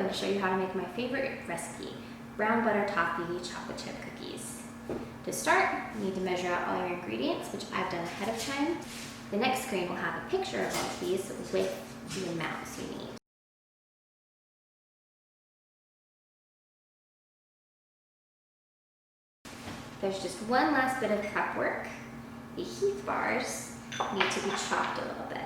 going to show you how to make my favorite recipe, brown butter toffee chocolate chip cookies. To start, you need to measure out all your ingredients, which I've done ahead of time. The next screen will have a picture of all of these with the amounts you need. There's just one last bit of prep work. The Heath bars need to be chopped a little bit,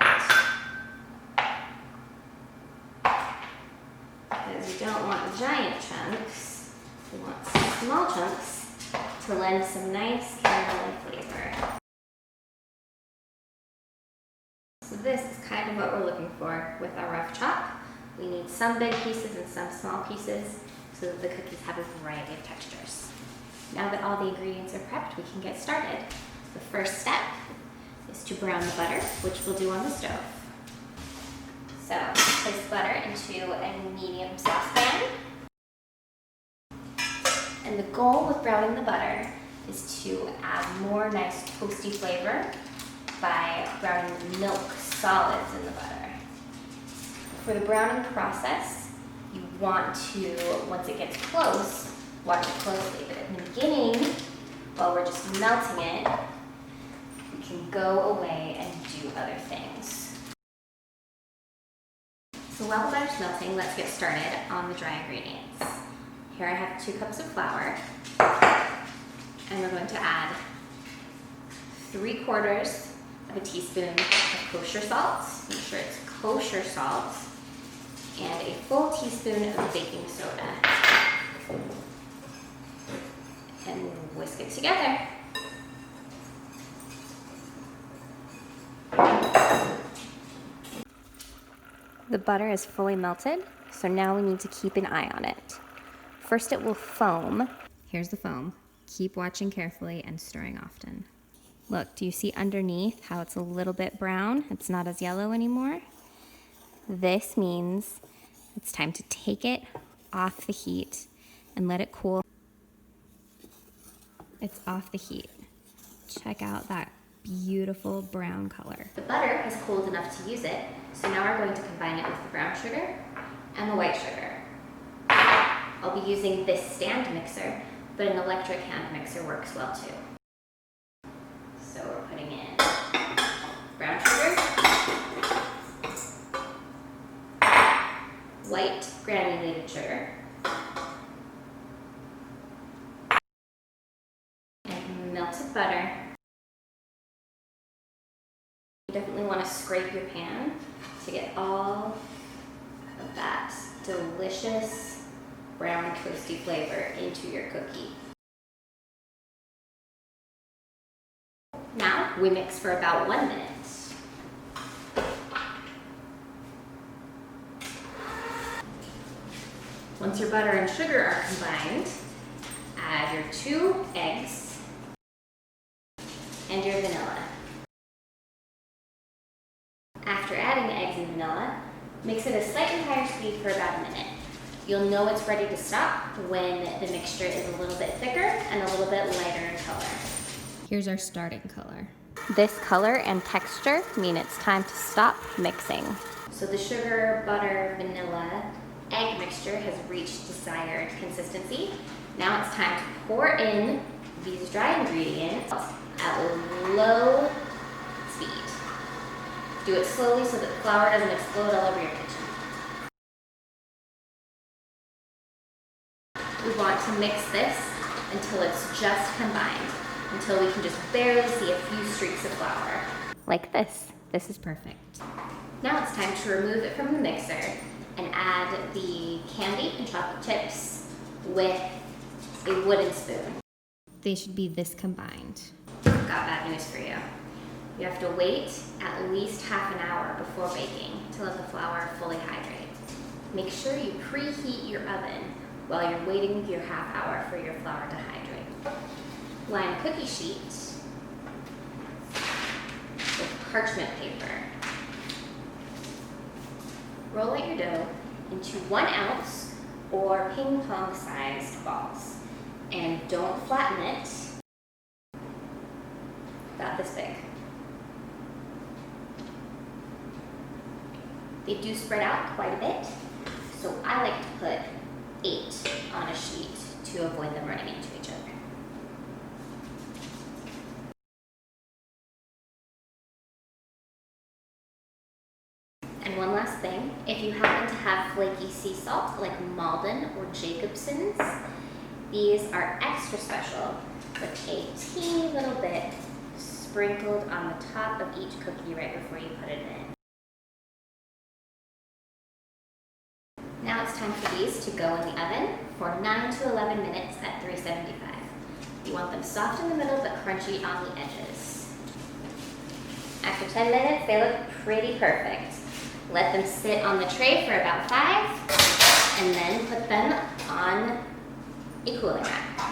because you don't want giant chunks, you want small chunks to lend some nice caramelly flavor. So this is kind of what we're looking for with our rough chop. We need some big pieces and some small pieces so that the cookies have a variety of textures. Now that all the ingredients are prepped, we can get started. The first step is to brown the butter, which we'll do on the stove. So place butter into a medium saucepan. And the goal with browning the butter is to add more nice toasty flavor by browning the milk solids in the butter. For the browning process, you want to, once it gets close, watch it closely, but in the beginning, while we're just melting it, we can go away and do other things. So while the butter's melting, let's get started on the dry ingredients. Here I have 2 cups of flour, and we're going to add 3/4 of a teaspoon of kosher salt, make sure it's kosher salt, and a full teaspoon of baking soda. And whisk it together. The butter is fully melted, so now we need to keep an eye on it. First it will foam. Here's the foam. Keep watching carefully and stirring often. Look, do you see underneath how it's a little bit brown? It's not as yellow anymore. This means it's time to take it off the heat and let it cool. It's off the heat. Check out that beautiful brown color. The butter has cooled enough to use it, so now we're going to combine it with the brown sugar and the white sugar. I'll be using this stand mixer, but an electric hand mixer works well too. So we're putting in brown sugar, white granulated sugar, melted butter. You definitely want to scrape your pan to get all of that delicious brown toasty flavor into your cookie. Now we mix for about 1 minute. Once your butter and sugar are combined, add your 2 eggs and your vanilla. After adding the eggs and vanilla, mix at a slightly higher speed for about a minute. You'll know it's ready to stop when the mixture is a little bit thicker and a little bit lighter in color. Here's our starting color. This color and texture mean it's time to stop mixing. So the sugar, butter, vanilla, egg mixture has reached desired consistency. Now it's time to pour in these dry ingredients at low speed. Do it slowly so that the flour doesn't explode all over your kitchen. We want to mix this until it's just combined, until we can just barely see a few streaks of flour. Like this. This is perfect. Now it's time to remove it from the mixer and add the candy and chocolate chips with a wooden spoon. They should be this combined. I've got bad news for you. You have to wait at least half an hour before baking to let the flour fully hydrate. Make sure you preheat your oven while you're waiting your half hour for your flour to hydrate. Line a cookie sheet with parchment paper. Roll out your dough into 1 ounce or ping pong sized balls. And don't flatten it. About this big. They do spread out quite a bit, So I like to put 8 on a sheet to avoid them running into each other. And one last thing, if you happen to have flaky sea salt like Malden or Jacobson's, these are extra special with a teeny little bit sprinkled on the top of each cookie right before you put it in. Now it's time for these to go in the oven for 9 to 11 minutes at 375. You want them soft in the middle but crunchy on the edges. After 10 minutes, they look pretty perfect. Let them sit on the tray for about 5 and then put them on a cooling rack.